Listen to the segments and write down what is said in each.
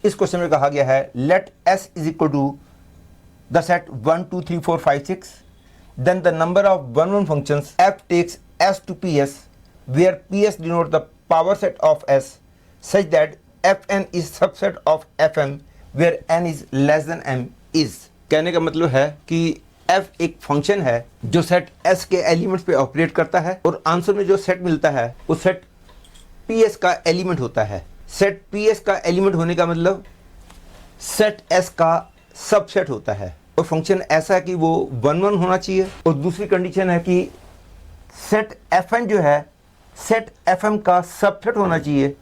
इस क्वेश्चन में कहा गया है let S is equal to the set 1 2 3 4 5 6 then the number of one functions f takes s to ps where ps denote the power set of s such that fn is subset of fm where n is less than m is। कहने का मतलब है कि f एक function है जो set s के elements पे ऑपरेट करता है और आंसर में जो सेट मिलता है वो सेट ps का एलिमेंट होता है। सेट ps का एलिमेंट होने का मतलब सेट s का सबसेट होता है और फंक्शन ऐसा है कि वो 1 1 होना चाहिए और दूसरी कंडीशन है कि सेट fn जो है सेट fm का सबसेट होना चाहिए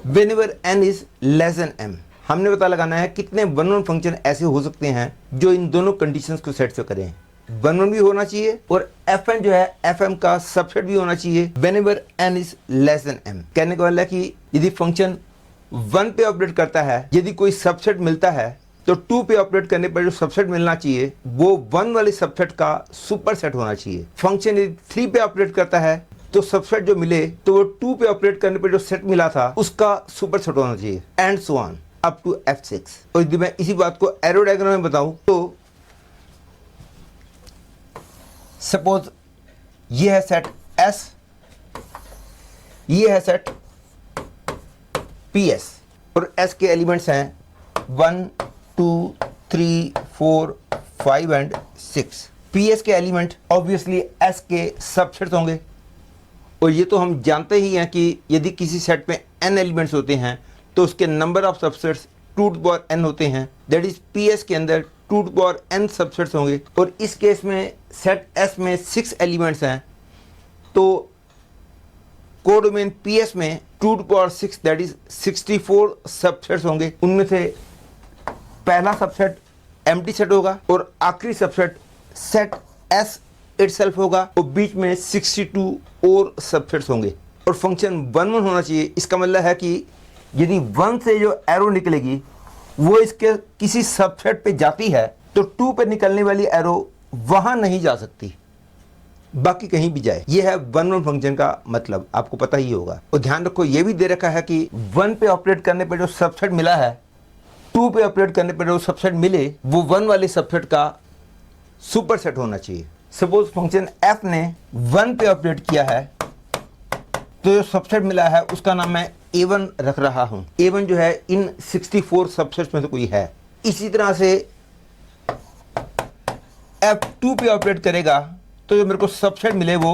whenever n is less than m। हमने पता लगाना है कितने 1 1 फंक्शन ऐसे हो सकते हैं जो इन दोनों कंडीशंस को सेट करें। 1 1 भी होना चाहिए और fn जो है fm का सबसेट भी होना चाहिए whenever n is less than m। कहने का मतलब है कि यदि फंक्शन 1 पे ऑपरेट करता है, यदि कोई सबसेट मिलता है तो 2 पे ऑपरेट करने पर जो सबसेट मिलना चाहिए वो 1 वाले सबसेट का सुपरसेट होना चाहिए। फंक्शन यदि 3 पे ऑपरेट करता है तो सबसेट जो मिले तो वो 2 पे ऑपरेट करने पर जो सेट मिला था उसका सुपरसेट होना चाहिए and so on up to f6। और यदि मैं इसी बात को एरो डायग्राम में बताऊं तो सपोज ये है सेट s, ये है सेट ps और s के एलिमेंट्स हैं 1 2 3 4 5 एंड 6। ps के एलिमेंट ऑब्वियसली s के सबसेट्स होंगे और ये तो हम जानते ही हैं कि यदि किसी सेट में n एलिमेंट्स होते हैं तो उसके नंबर ऑफ सबसेट्स 2n होते हैं। दैट इज ps के अंदर 2n सबसेट्स होंगे और इस केस में सेट s में 6 एलिमेंट्स हैं तो कोडोमेन ps में 2^6 दैट इज 64 सबसेट्स होंगे। उनमें से पहला सबसेट एम्प्टी सेट होगा और आखिरी सबसेट सेट s इटसेल्फ होगा और बीच में 62 और सबसेट्स होंगे और फंक्शन 1 1 होना चाहिए। इसका मतलब है कि यदि 1 से जो एरो निकलेगी वो इसके किसी सबसेट पे जाती है तो 2 पे निकलने वाली एरो वहां नहीं जा सकती, बाकी कहीं भी जाए। ये है 1 1 फंक्शन का मतलब, आपको पता ही होगा। और ध्यान रखो ये भी दे रखा है कि 1 पे ऑपरेट करने पर जो सबसेट मिला है 2 पे ऑपरेट करने पर जो सबसेट मिले वो 1 वाले सबसेट का सुपरसेट होना चाहिए। सपोज फंक्शन f ने 1 पे ऑपरेट किया है तो जो सबसेट मिला है उसका नाम मैं a1 रख रहा हूं। a1 जो है इन 64 सबसेट्स में से कोई है। इसी तरह से f2 पे ऑपरेट करेगा तो जो मेरे को सबसेट मिले वो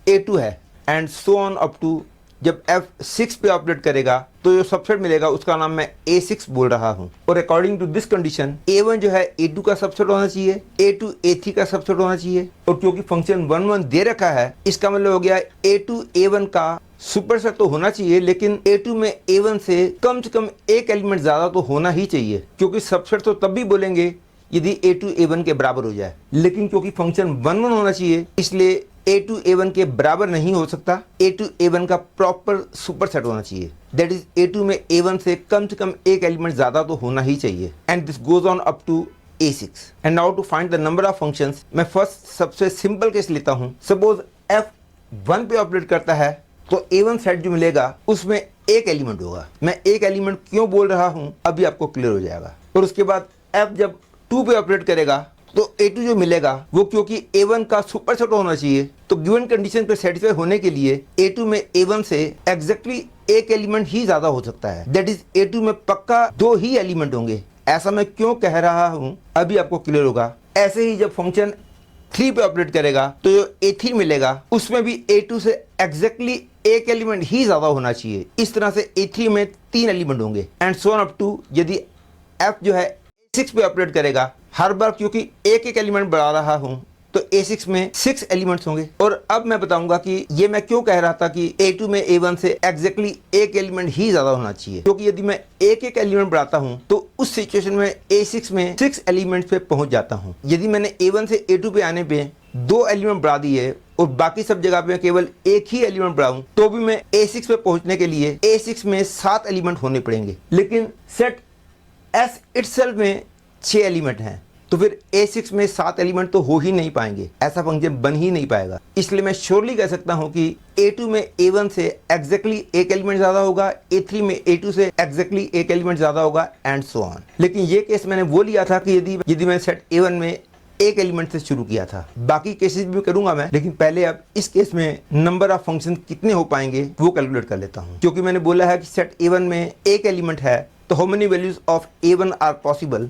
a2 है and so on up to जब f6 पे ऑपरेट करेगा तो जो सबसेट मिलेगा उसका नाम मैं a6 बोल रहा हूं। और according to this condition a1 जो है a2 का सबसेट होना चाहिए, a2 a3 का सबसेट होना चाहिए और क्योंकि फंक्शन 1 1 दे रखा है इसका मतलब हो गया a2 a1 का सुपरसेट तो होना चाहिए लेकिन a2 में a1 से कम एक एलिमेंट ज्यादा तो होना ही चाहिए क्योंकि सबसेट तो तब भी बोलेंगे यदि a2 a1 के बराबर हो जाए। लेकिन क्योंकि फंक्शन 1 1 होना चाहिए इसलिए a2 a1 के बराबर नहीं हो सकता। a2 a1 का प्रॉपर सुपरसेट होना चाहिए। दैट इज a2 में a1 से कम एक एलिमेंट ज्यादा तो होना ही चाहिए and this goes on up to a6। And now to find the number of functions, मैं फर्स्ट सबसे सिंपल केस लेता हूं। सपोज f1 पे ऑपरेट करता है तो a1 सेट जो मिलेगा उसमें एक एलिमेंट होगा। मैं एक एलिमेंट क्यों बोल रहा हूं अभी आपको क्लियर हो जाएगा। और उसके बाद f जब 2 पे ऑपरेट करेगा तो a2 जो मिलेगा वो क्योंकि a1 का सुपरसेट होना चाहिए तो गिवन कंडीशन पे सेटिस्फाई होने के लिए a2 में a1 से एग्जैक्टली एक एलिमेंट ही ज्यादा हो सकता है। दैट इज a2 में पक्का 2 ही एलिमेंट होंगे। ऐसा मैं क्यों कह रहा हूं अभी आपको क्लियर होगा। ऐसे ही जब फंक्शन 3 पे ऑपरेट करेगा तो जो a3 मिलेगा उसमें भी a2 से एग्जैक्टली एक एलिमेंट ही ज्यादा होना चाहिए। इस तरह से a3 में 3 एलिमेंट होंगे and so on up to यदि f जो है a6 पे ऑपरेट करेगा हर बार क्योंकि एक एलिमेंट बढ़ा रहा हूं तो a6 में 6 एलिमेंट्स होंगे। और अब मैं बताऊंगा कि ये मैं क्यों कह रहा था कि a2 में a1 से एग्जैक्टली एक एलिमेंट ही ज्यादा होना चाहिए क्योंकि यदि मैं एक एलिमेंट बढ़ाता हूं तो उस सिचुएशन में a6 में 6 एलिमेंट्स पे पहुंच जाता हूं। यदि मैंने a1 से a2 पे आने पे 2 एलिमेंट बढ़ा दिए और बाकी सब जगह पे केवल एक ही एलिमेंट बढ़ाऊं तो भी मैं a6 पे पहुंचने के लिए a6 में 7 एलिमेंट होने पड़ेंगे। लेकिन सेट s इटसेल्फ में 6 एलिमेंट हैं तो फिर A6 में 7 एलिमेंट तो हो ही नहीं पाएंगे, ऐसा फंक्शन बन ही नहीं पाएगा। इसलिए मैं श्योरली कह सकता हूं कि A2 में A1 से एग्जैक्टली एक एलिमेंट ज्यादा होगा, A3 में A2 से एग्जैक्टली एक एलिमेंट ज्यादा होगा एंड सो ऑन। लेकिन ये केस मैंने वो लिया था कि यदि मैं सेट A1 में एक एलिमेंट से शुरू किया था। बाकी केसेस भी करूंगा मैं, लेकिन पहले अब इस केस में नंबर ऑफ फंक्शन कितने हो पाएंगे वो कैलकुलेट कर लेता हूं। क्योंकि मैंने बोला है कि सेट A1 में एक एलिमेंट है, तो how many values of A1 are possible.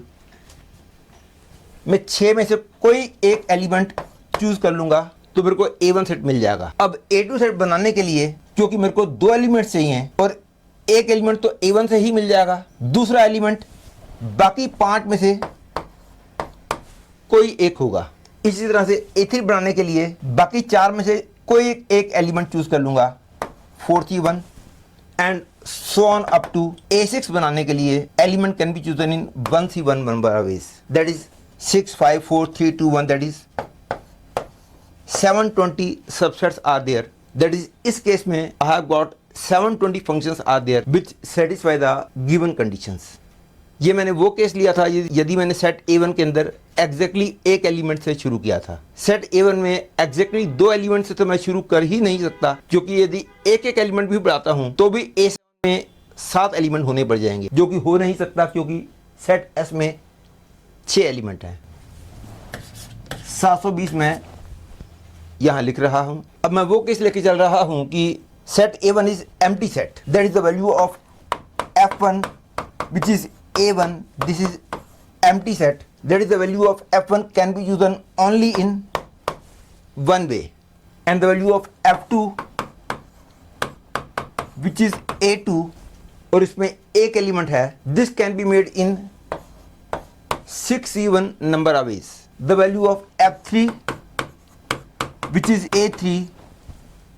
मैं 6 में से कोई एक एलिमेंट चूज कर लूंगा तो मेरे को A1 सेट मिल जाएगा। अब A2 सेट बनाने के लिए क्योंकि मेरे को 2 एलिमेंट चाहिए और एक एलिमेंट तो A1 से ही मिल जाएगा, दूसरा एलिमेंट बाकी 5 में से कोई एक होगा। इसी तरह से A3 बनाने के लिए बाकी 4 में से कोई एक एलिमेंट चूज कर लूंगा, 4C1 and so on up to A6 बनाने के लिए element can be chosen in 1C1 number of ways, that is 6, 5, 4, 3, 2, 1, that is 720 subsets are there. That is, इस केस में I have got 720 functions are there which satisfy the given conditions. ये मैंने वो case लिया था यदि मैंने set A1 के अंदर एग्जैक्टली एक एलिमेंट से शुरू किया था। सेट A1 में एग्जैक्टली 2 एलिमेंट से तो मैं शुरू कर ही नहीं सकता, क्योंकि यदि एक एक एलिमेंट भी बढ़ाता हूं तो भी A7 में 7 एलिमेंट होने पड़ जाएंगे, जो कि हो नहीं सकता क्योंकि सेट S में 6 एलिमेंट हैं। 720 में यहां लिख रहा हूं। अब मैं वो केस लेके चल रहा हूं कि set A1 is empty set, that is the value of F1 which is A1, this is empty set, that is the value of F1 can be used only in one way, and the value of F2 which is A2 और इसमें एक element है, this can be made in 6C1 number of ways. The value of F3 which is A3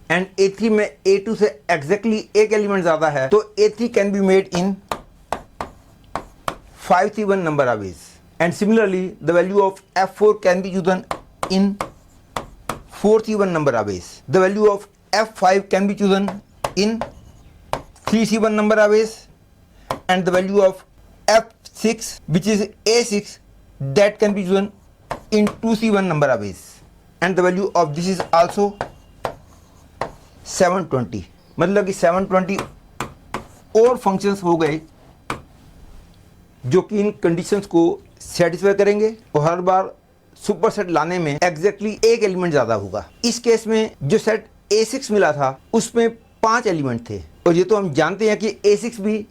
and A3 में A2 से exactly एक element ज़्यादा है, तो A3 can be made in 5C1 number of ways. And similarly, the value of F4 can be used in 4C1 number of ways. The value of F5 can be chosen in 3C1 number of ways, and the value of F6 which is A6 that can be chosen in 2C1 number of ways, and the value of this is also 720. मतलब कि 720 और functions हो गए जो कि इन conditions को satisfy करेंगे और हर बार सुपर सेट लाने में एग्जैक्टली एक एलिमेंट ज़्यादा होगा। इस केस में जो सेट A6 मिला था उसमें 5 एलिमेंट थे, और ये तो हम जानते हैं कि A6 भी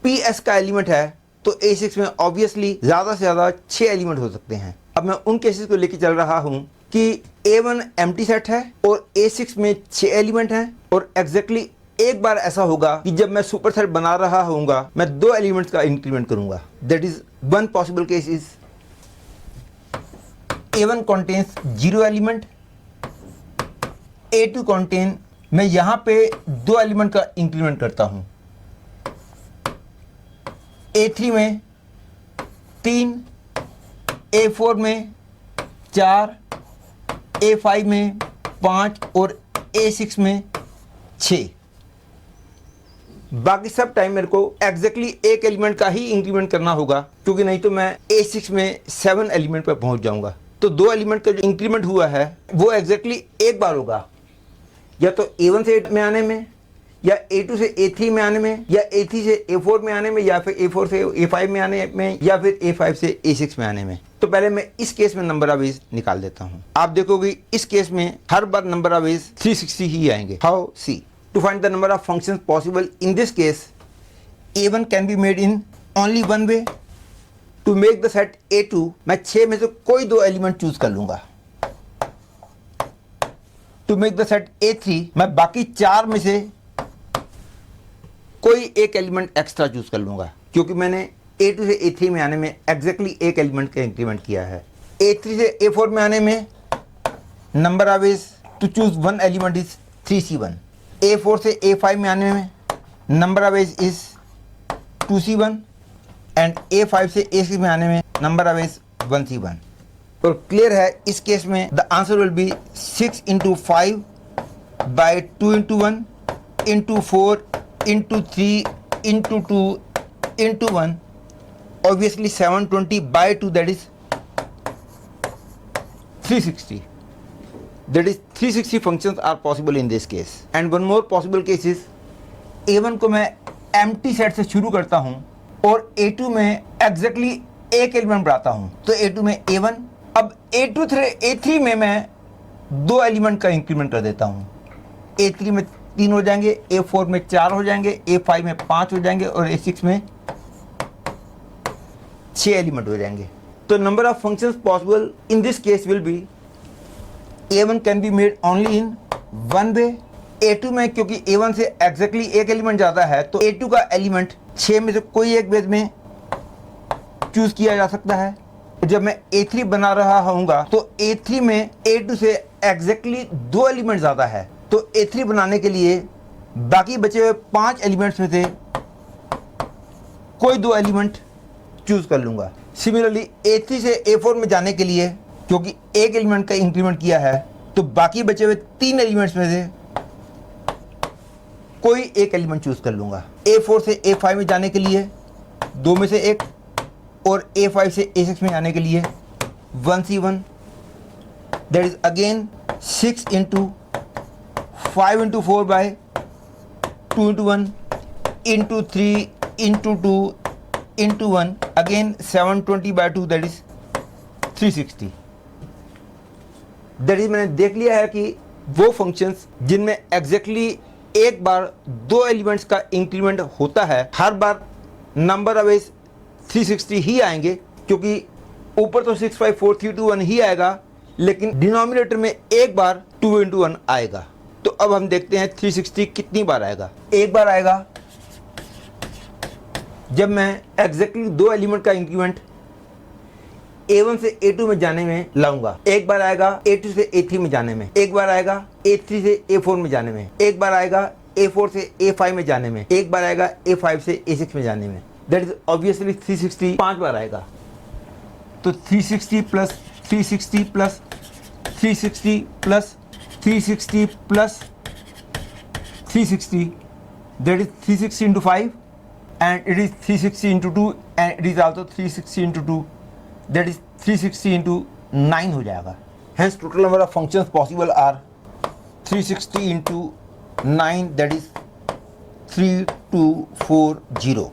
PS का एलिमेंट है, तो A6 में ऑब्वियसली ज़्यादा से ज़्यादा 6 एलिमेंट हो सकते हैं। अब मैं उन केसेस को लेके चल रहा हूँ कि A1 एम्प्टी सेट है और A6 में 6 एलिमेंट हैं, और एग्जैक्टली एक बार ऐसा होगा कि जब मैं सुपर सेट बना रहा होऊंगा मैं 2 एलिमेंट्स का इंक्रीमेंट करूंगा। That is one possible case is A1 contains 0 element, A2 contain, मैं यहां पे 2 एलिमेंट का इंक्रीमेंट करता हूं, A3 में 3, A4 में 4, A5 में 5 और A6 में 6। बाकी सब टाइम मेरे को एग्जैक्टली एक एलिमेंट का ही इंक्रीमेंट करना होगा, क्योंकि नहीं तो मैं A6 में 7 एलिमेंट पर पहुंच जाऊंगा। तो 2 एलिमेंट का जो इंक्रीमेंट हुआ है वो एग्जैक्टली एक बार होगा, या तो A1 से A में आने में, या A2 से A3 में आने में, या A3 से A4 में आने में, या फिर A4 से A5 में आने में, या फिर A5 से A6 में आने में। तो पहले मैं इस केस में नंबर ऑफ वेज निकाल देता हूं। आप देखोगे इस केस में हर बार नंबर ऑफ वेज 360 ही आएंगे। How? See, to find the number of functions possible in this case, A1 can be made in only one way. To make the set A2, मैं 6 में से कोई 2 एलिमेंट चूज कर लूंगा। To make the set A3, मैं बाकी 4 में से कोई एक एलिमेंट एक्स्ट्रा चूज कर लूंगा, क्योंकि मैंने A2 से A3 में आने में एग्जैक्टली एक एलिमेंट का इंक्रीमेंट किया है। A3 से A4 में आने में number of ways to choose one element is 3C1। A4 से A5 में आने में number of ways is 2C1, and A5 से A6 में आने में नंबर ऑफ वेज 1C1। और क्लियर है इस केस में the answer will be 6 × 5 by 2 × 1 × 4 × 3 × 2 × 1, obviously 720 by 2, that is 360. That is 360 functions are possible in this case. And one more possible case is A1 को मैं empty set से शुरू करता हूँ और A2 में exactly एक एलिमेंट बढ़ाता हूँ, तो A2 में A1, अब A3 में मैं 2 एलिमेंट का इंक्रीमेंट कर देता हूँ। A3 में 3 हो जाएंगे, A4 में 4 हो जाएंगे, A5 में 5 हो जाएंगे और A6 में 6 एलिमेंट हो जाएंगे। तो number of functions possible in this case will be A1 can be made only in one way. A2 में क्योंकि A1 से एग्जैक्टली एक एलिमेंट ज़्यादा है, तो A2 का एलिमेंट 6 में से कोई एक वेज में चूज किया जा सकता है। जब मैं A3 बना रहा होऊंगा तो A3 में A2 से एग्जैक्टली 2 एलिमेंट ज़्यादा है, तो A3 बनाने के लिए बाकी बचे हुए 5 एलिमेंट्स में से कोई 2 एलिमेंट चूज कर लूँगा। सिमिलरली A3 से A4 में जाने के लिए क्योंकि एक एलिमेंट का इंक्रीमेंट किया है, तो बाकी बचे हुए 3 एलिमेंट्स में से कोई एक एलिमेंट चूज कर लूँगा। A4 से A5 में जाने के लिए 2 में से एक और A5 से A6 में जाने के लिए 1C1, that is again 6 into 5 into 4 by 2 into 1 into 3 into 2 into 1, again 720 by 2, that is 360। That is मैंने देख लिया है कि वो फंक्शंस जिनमें एग्जैक्टली एक बार 2 एलिमेंट्स का इंक्रीमेंट होता है, हर बार नंबर ऑफ वेज 360 ही आएंगे, क्योंकि ऊपर तो 6 5 4 3 2 1 ही आएगा, लेकिन डिनोमिनेटर में एक बार 2 इंटू 1 आएगा। तो अब हम देखते हैं 360 कितनी बार आएगा। एक बार आएगा जब मैं एग्जैक्टली 2 एलिमेंट का इंक्रीमेंट A1 से A2 में जाने में लाऊंगा। एक बार आएगा A2 से A3 में जाने में, एक बार आएगा A3 से A4 में जाने में, एक बार आएगा A4 से A5 में जाने में, एक बार आएगा A5 से A6 में जाने में। दैट इज ऑब्वियसली 360 5 बार आएगा। तो 360 plus 360 plus 360 plus 360 plus 360, that is 360 into 5 and it is 360 into 2 and it is also 360 into 2, that is 360 into 9 हो जाएगा। Hence total number of functions possible are 360 into 9, that is 3240।